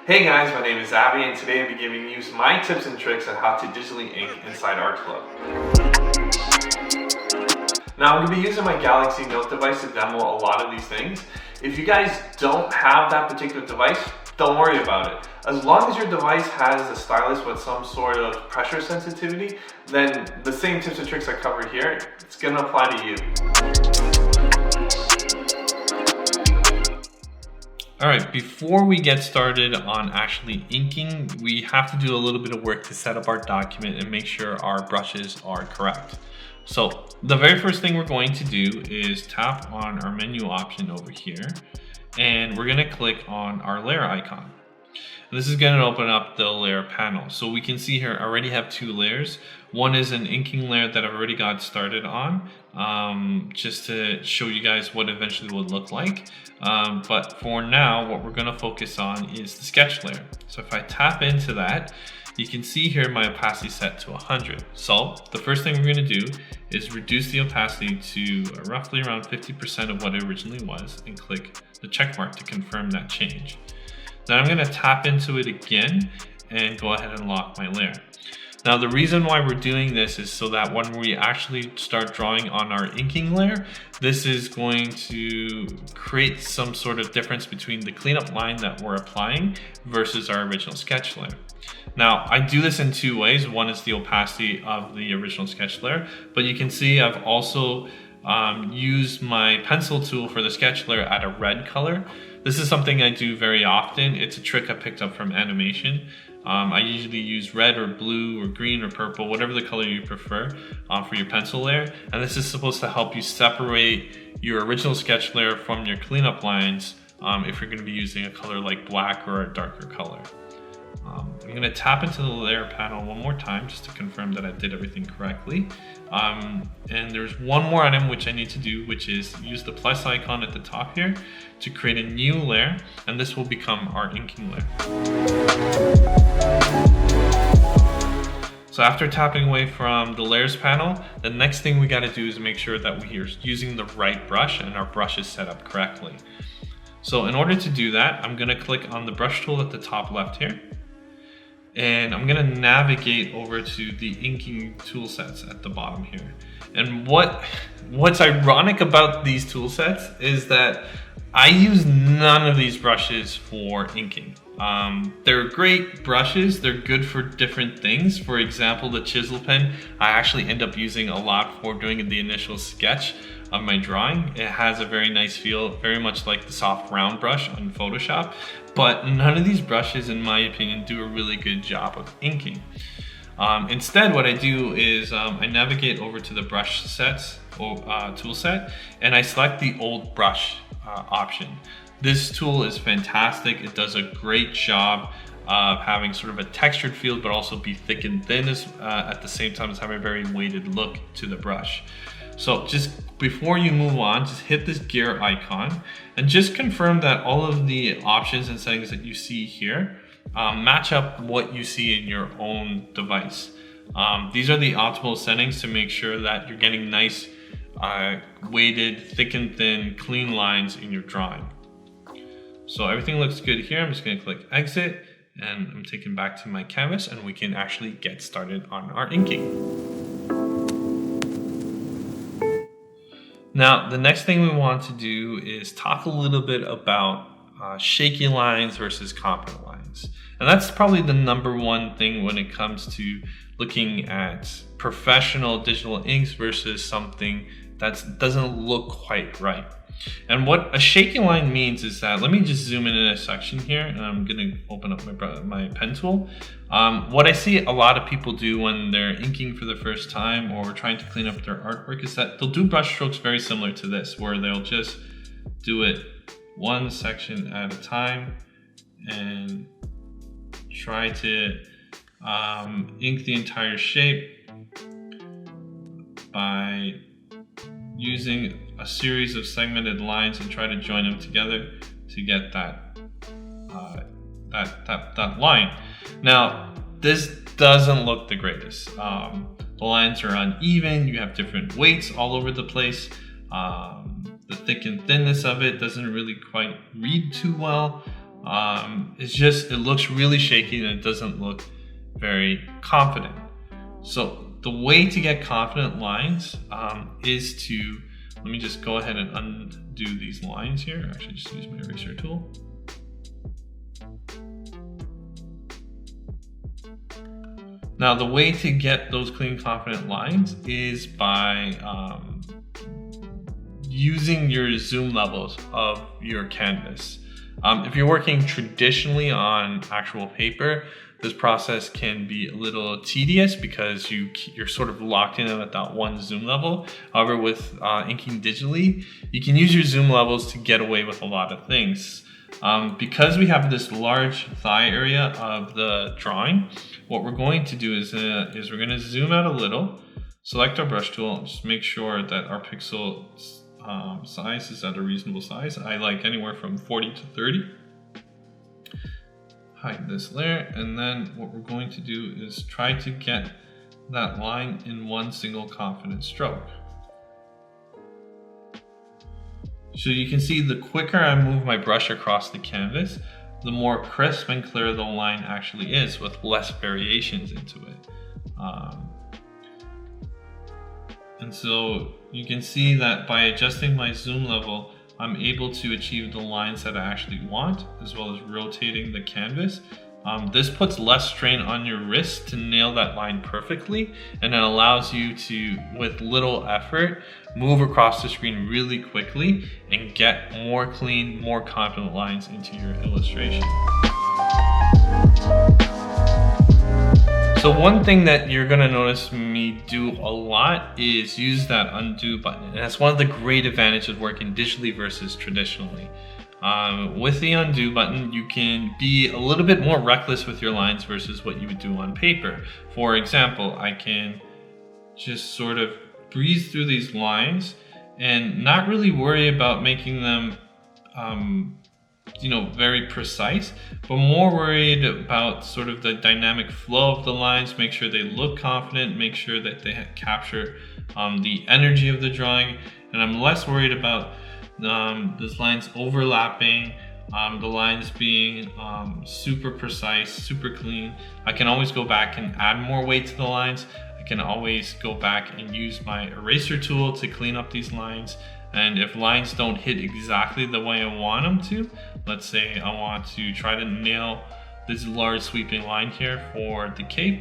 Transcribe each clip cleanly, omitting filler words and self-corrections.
Hey guys, my name is Abby and today I'll be giving you my tips and tricks on how to digitally ink inside Artflow. Now I'm going to be using my Galaxy Note device to demo a lot of these things. If you guys don't have that particular device, don't worry about it. As long as your device has a stylus with some sort of pressure sensitivity, then the same tips and tricks I cover here, it's going to apply to you. Alright, before we get started on actually inking, we have to do a little bit of work to set up our document and make sure our brushes are correct. So the very first thing we're going to do is tap on our menu option over here, and we're going to click on our layer icon. And this is going to open up the layer panel. So we can see here I already have two layers. One is an inking layer that I've already got started on, just to show you guys what eventually would look like. But for now, what we're going to focus on is the sketch layer. So if I tap into that, you can see here my opacity set to 100. So the first thing we're going to do is reduce the opacity to roughly around 50% of what it originally was and click the check mark to confirm that change. Then I'm going to tap into it again and go ahead and lock my layer. Now the reason why we're doing this is so that when we actually start drawing on our inking layer, this is going to create some sort of difference between the cleanup line that we're applying versus our original sketch layer. Now I do this in two ways. One is the opacity of the original sketch layer, but you can see I've also used my pencil tool for the sketch layer at a red color. This is something I do very often. It's a trick I picked up from animation. I usually use red or blue or green or purple, whatever the color you prefer for your pencil layer. And this is supposed to help you separate your original sketch layer from your cleanup lines if you're going to be using a color like black or a darker color. I'm going to tap into the layer panel one more time just to confirm that I did everything correctly. And there's one more item which I need to do, which is use the plus icon at the top here to create a new layer, and this will become our inking layer. So after tapping away from the layers panel, the next thing we got to do is make sure that we're using the right brush and our brush is set up correctly. So in order to do that, I'm going to click on the brush tool at the top left here. And I'm going to navigate over to the inking tool sets at the bottom here. And what's ironic about these tool sets is that I use none of these brushes for inking. They're great brushes. They're good for different things. For example, the chisel pen, I actually end up using a lot for doing the initial sketch of my drawing. It has a very nice feel, very much like the soft round brush on Photoshop, but none of these brushes, in my opinion, do a really good job of inking. Instead, what I do is I navigate over to the brush sets tool set, and I select the old brush option. This tool is fantastic. It does a great job of having sort of a textured feel, but also be thick and thin at the same time as having a very weighted look to the brush. So just before you move on, just hit this gear icon and just confirm that all of the options and settings that you see here match up what you see in your own device. These are the optimal settings to make sure that you're getting nice, weighted, thick and thin, clean lines in your drawing. So everything looks good here. I'm just going to click exit and I'm taken back to my canvas and we can actually get started on our inking. Now, the next thing we want to do is talk a little bit about shaky lines versus confident lines. And that's probably the number one thing when it comes to looking at professional digital inks versus something that doesn't look quite right. And what a shaky line means is that, let me just zoom in a section here, and I'm going to open up my pen tool. What I see a lot of people do when they're inking for the first time or trying to clean up their artwork is that they'll do brush strokes very similar to this, where they'll just do it one section at a time and try to ink the entire shape by using a series of segmented lines and try to join them together to get that line. Now, this doesn't look the greatest. The lines are uneven. You have different weights all over the place. The thick and thinness of it doesn't really quite read too well. it looks really shaky and it doesn't look very confident. So the way to get confident lines is to, let me just go ahead and undo these lines here. Actually, just use my eraser tool. Now, the way to get those clean, confident lines is by using your zoom levels of your canvas. If you're working traditionally on actual paper, this process can be a little tedious because you're sort of locked in at that one zoom level. However, with inking digitally, you can use your zoom levels to get away with a lot of things. Because we have this large thigh area of the drawing, what we're going to do is we're going to zoom out a little, select our brush tool, just make sure that our pixel size is at a reasonable size. I like anywhere from 40 to 30. Hide this layer, and then what we're going to do is try to get that line in one single confident stroke. So you can see the quicker I move my brush across the canvas, the more crisp and clear the line actually is with less variations into it. And so you can see that by adjusting my zoom level, I'm able to achieve the lines that I actually want, as well as rotating the canvas. This puts less strain on your wrist to nail that line perfectly, and it allows you to, with little effort, move across the screen really quickly and get more clean, more confident lines into your illustration. So one thing that you're gonna notice me do a lot is use that undo button. And that's one of the great advantages of working digitally versus traditionally. With the undo button, you can be a little bit more reckless with your lines versus what you would do on paper. For example, I can just sort of breeze through these lines and not really worry about making them very precise, but more worried about sort of the dynamic flow of the lines, make sure they look confident, make sure that they capture the energy of the drawing, and I'm less worried about those lines overlapping, the lines being super precise, super clean. I can always go back and add more weight to the lines. I can always go back and use my eraser tool to clean up these lines. And if lines don't hit exactly the way I want them to, let's say I want to try to nail this large sweeping line here for the cape.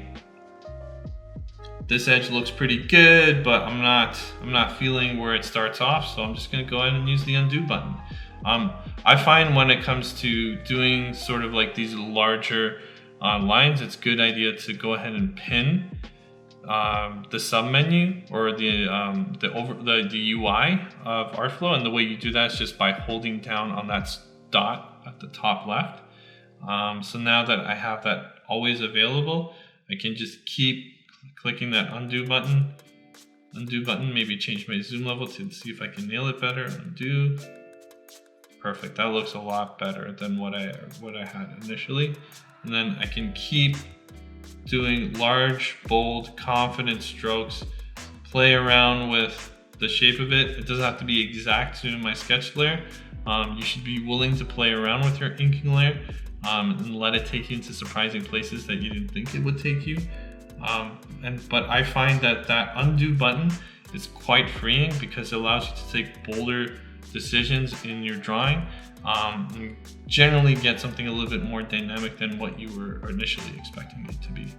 This edge looks pretty good, but I'm not feeling where it starts off, so I'm just gonna go ahead and use the undo button. I find when it comes to doing sort of like these larger lines, it's a good idea to go ahead and pin the sub-menu or the UI of Artflow, and the way you do that is just by holding down on that dot at the top left. So now that I have that always available, I can just keep clicking that undo button, maybe change my zoom level to see if I can nail it better. Undo. Perfect. That looks a lot better than what I had initially. And then I can keep doing large, bold, confident strokes, play around with the shape of it. It doesn't have to be exact to my sketch layer. You should be willing to play around with your inking layer and let it take you into surprising places that you didn't think it would take you. But I find that undo button is quite freeing because it allows you to take bolder decisions in your drawing, and generally get something a little bit more dynamic than what you were initially expecting it to be.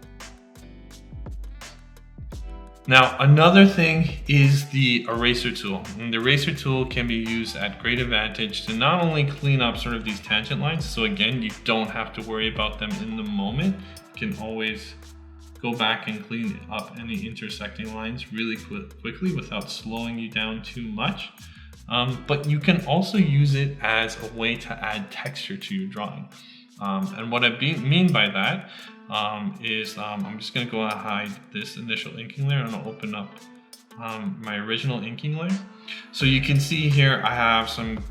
Now, another thing is the eraser tool. And the eraser tool can be used at great advantage to not only clean up sort of these tangent lines, so again, you don't have to worry about them in the moment. You can always go back and clean up any intersecting lines really quickly without slowing you down too much. But you can also use it as a way to add texture to your drawing. And what I mean by that is I'm just going to go and hide this initial inking layer and I'll open up my original inking layer. So you can see here I have some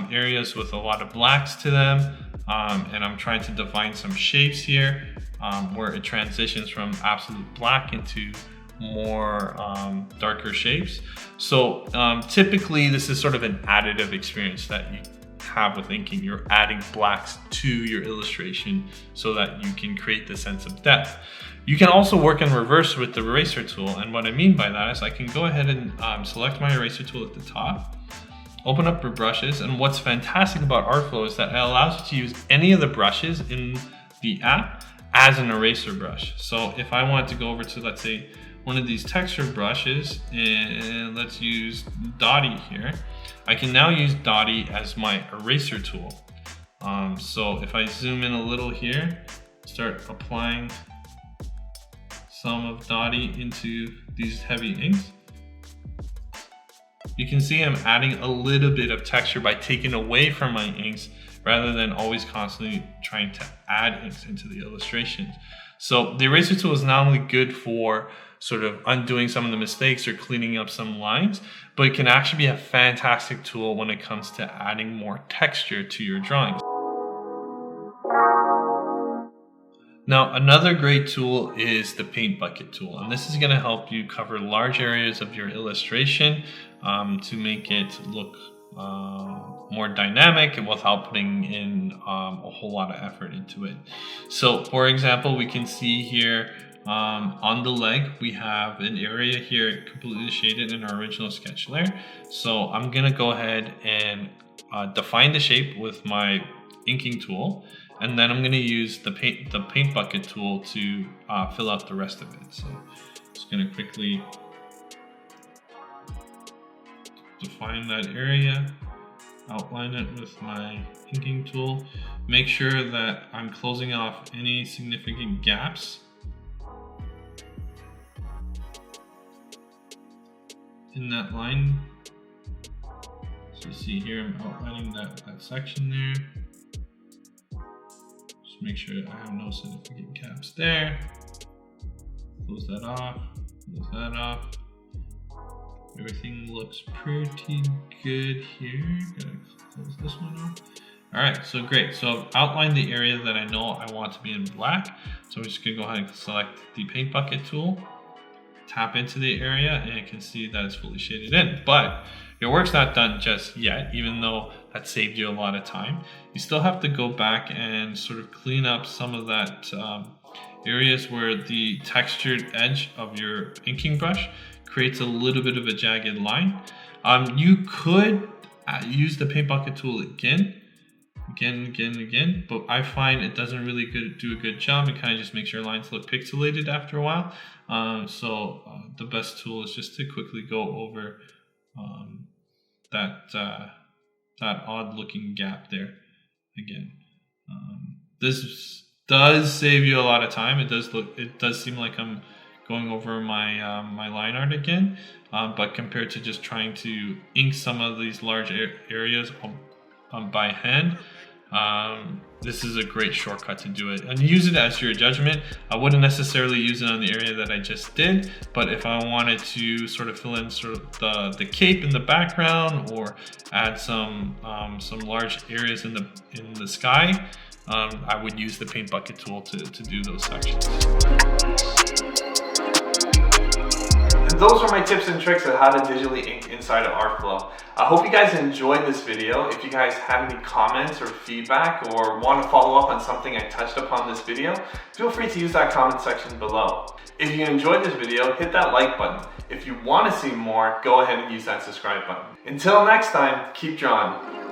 areas with a lot of blacks to them, and I'm trying to define some shapes here where it transitions from absolute black into more darker shapes. So typically this is sort of an additive experience that you have with inking. You're adding blacks to your illustration so that you can create the sense of depth. You can also work in reverse with the eraser tool, and what I mean by that is I can go ahead and select my eraser tool at the top, open up your brushes, and what's fantastic about Artflow is that it allows you to use any of the brushes in the app as an eraser brush. So if I want to go over to, let's say, one of these texture brushes, and let's use Dottie here, I can now use Dottie as my eraser tool. So if I zoom in a little here, start applying some of Dottie into these heavy inks, you can see I'm adding a little bit of texture by taking away from my inks rather than always constantly trying to add inks into the illustrations. So the eraser tool is not only good for sort of undoing some of the mistakes or cleaning up some lines, but it can actually be a fantastic tool when it comes to adding more texture to your drawings. Now, another great tool is the paint bucket tool, and this is going to help you cover large areas of your illustration to make it look more dynamic and without putting in a whole lot of effort into it. So, for example, we can see here on the leg, we have an area here completely shaded in our original sketch layer. So I'm going to go ahead and define the shape with my inking tool. And then I'm going to use the paint bucket tool to fill out the rest of it. So I'm just going to quickly define that area, outline it with my inking tool, make sure that I'm closing off any significant gaps in that line. So you see here I'm outlining that section there. Make sure I have no significant gaps there. Close that off, close that off. Everything looks pretty good here. Gotta close this one off. All right, so great. So I've outlined the area that I know I want to be in black. So I'm just gonna go ahead and select the paint bucket tool, tap into the area, and you can see that it's fully shaded in. But your work's not done just yet, even though that saved you a lot of time. You still have to go back and sort of clean up some of that areas where the textured edge of your inking brush creates a little bit of a jagged line. You could use the paint bucket tool again, but I find it doesn't really do a good job. It kind of just makes your lines look pixelated after a while. So the best tool is just to quickly go over that odd looking gap there again. This does save you a lot of time. It does seem like I'm going over my my line art again, but compared to just trying to ink some of these large areas by hand, this is a great shortcut to do it, and use it as your judgment. I wouldn't necessarily use it on the area that I just did, but if I wanted to sort of fill in sort of the cape in the background, or add some large areas in the sky, I would use the paint bucket tool to do those sections. And those are my tips and tricks on how to digitally ink inside of Artflow. I hope you guys enjoyed this video. If you guys have any comments or feedback, or want to follow up on something I touched upon this video, feel free to use that comment section below. If you enjoyed this video, hit that like button. If you want to see more, go ahead and use that subscribe button. Until next time, keep drawing.